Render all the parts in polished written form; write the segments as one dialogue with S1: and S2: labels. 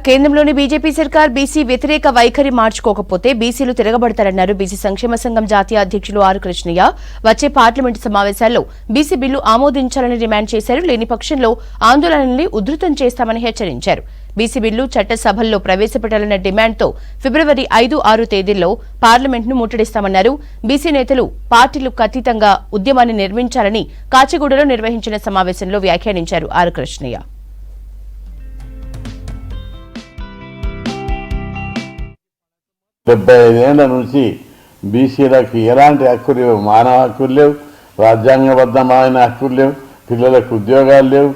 S1: కేంద్రంలోని బీజేపీ సర్కార్ బీసీ వ్యతిరేక వైఖరి మార్చుకోకపోతే బీసీలు తిరగబడతారన్నారు బీసీ సంక్షేమ సంఘం జాతీయ అధ్యక్షులు ఆర్ కృష్ణయ్య. వచ్చే పార్లమెంటు సమావేశాల్లో బీసీ బిల్లు ఆమోదించాలని డిమాండ్ చేశారు. లేని పక్షంలో ఆందోళనల్ని ఉధృతం చేస్తామని హెచ్చరించారు. బీసీ బిల్లు చట్టసభల్లో ప్రవేశపెట్టాలన్న డిమాండ్తో ఫిబ్రవరి 5, 6 తేదీల్లో పార్లమెంట్ను ముట్టడిస్తామన్నారు. బీసీ నేతలు పార్టీలకు అతీతంగా ఉద్యమాన్ని నిర్మించాలని కాచిగూడలో నిర్వహించిన సమావేశంలో వ్యాఖ్యానించారు ఆర్ కృష్ణయ్య.
S2: 75 ఏళ్ల నుంచి బీసీలకు ఎలాంటి హక్కులు లేవు. మానవ హక్కులు లేవు, రాజ్యాంగబద్ధమైన హక్కులు లేవు, పిల్లలకు ఉద్యోగాలు లేవు,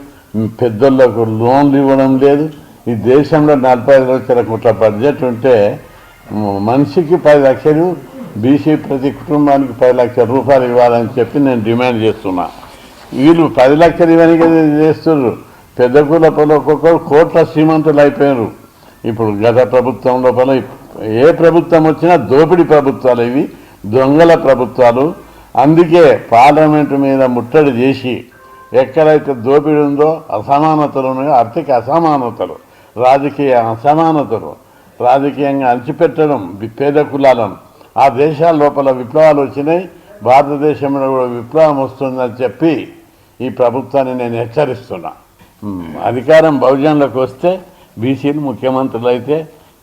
S2: పెద్దోళ్లకు లోన్లు ఇవ్వడం లేదు. ఈ దేశంలో 45 లక్షల కోట్ల బడ్జెట్ ఉంటే మనిషికి 10 లక్షలు, బీసీ ప్రతి కుటుంబానికి 10 లక్షల రూపాయలు ఇవ్వాలని చెప్పి నేను డిమాండ్ చేస్తున్నా. వీళ్ళు 10 లక్షలు ఇవన్నీ చేస్తున్నారు. పెద్ద కులపలు ఒక్కొక్కరు కోట్ల శ్రీమంతులు అయిపోయారు. ఇప్పుడు గత ప్రభుత్వం లోపల ఏ ప్రభుత్వం వచ్చినా దోపిడీ ప్రభుత్వాలు, ఇవి దొంగల ప్రభుత్వాలు. అందుకే పార్లమెంటు మీద ముట్టడి చేసి ఎక్కడైతే దోపిడీ ఉందో, అసమానతలు ఉన్నాయో, ఆర్థిక అసమానతలు, రాజకీయ అసమానతలు, రాజకీయంగా అణచిపెట్టడం పేద కులాలను, ఆ దేశాల లోపల విప్లవాలు వచ్చినాయి. భారతదేశంలో కూడా విప్లవం వస్తుందని చెప్పి ఈ ప్రభుత్వాన్ని నేను హెచ్చరిస్తున్నా. అధికారం బహుజనులకు వస్తే బీసీలు ముఖ్యమంత్రులు అయితే,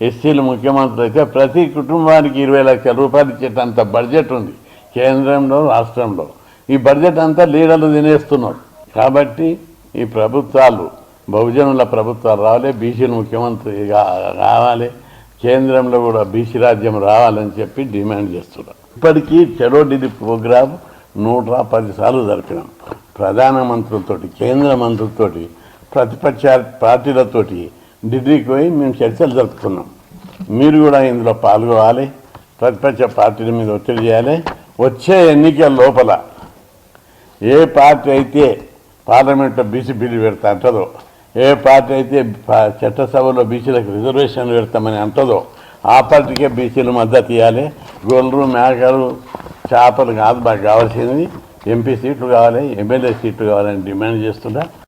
S2: ఎస్సీలు ముఖ్యమంత్రులు అయితే ప్రతి కుటుంబానికి 20 లక్షల రూపాయలు ఇచ్చేటంత బడ్జెట్ ఉంది కేంద్రంలో, రాష్ట్రంలో. ఈ బడ్జెట్ అంతా లీడర్లు తినేస్తున్నారు. కాబట్టి ఈ ప్రభుత్వాలు బహుజనుల ప్రభుత్వాలు రావాలి, బీసీలు ముఖ్యమంత్రి రావాలి, కేంద్రంలో కూడా బీసీ రాజ్యం రావాలని చెప్పి డిమాండ్ చేస్తున్నారు. ఇప్పటికీ చలో ఢిల్లీ ప్రోగ్రాం 110 సార్లు జరిపినాం. ప్రధానమంత్రులతోటి, కేంద్ర మంత్రులతోటి, ప్రతిపక్ష పార్టీలతోటి ఢిల్లీకి పోయి మేము చర్చలు జరుపుకున్నాం. మీరు కూడా ఇందులో పాల్గొవాలి, ప్రతిపక్ష పార్టీల మీద ఒత్తిడి చేయాలి. వచ్చే ఎన్నికల లోపల ఏ పార్టీ అయితే పార్లమెంట్లో బీసీ బిల్లు పెడతా అంటదో, ఏ పార్టీ అయితే చట్టసభలో బీసీలకు రిజర్వేషన్లు పెడతామని అంటదో ఆ పార్టీకే బీసీలు మద్దతు ఇవ్వాలి. గొర్రెలు, మేకలు, చేపలు కాదు మాకు కావాల్సింది, ఎంపీ సీట్లు కావాలి, ఎమ్మెల్యే సీట్లు కావాలని డిమాండ్ చేస్తున్నా.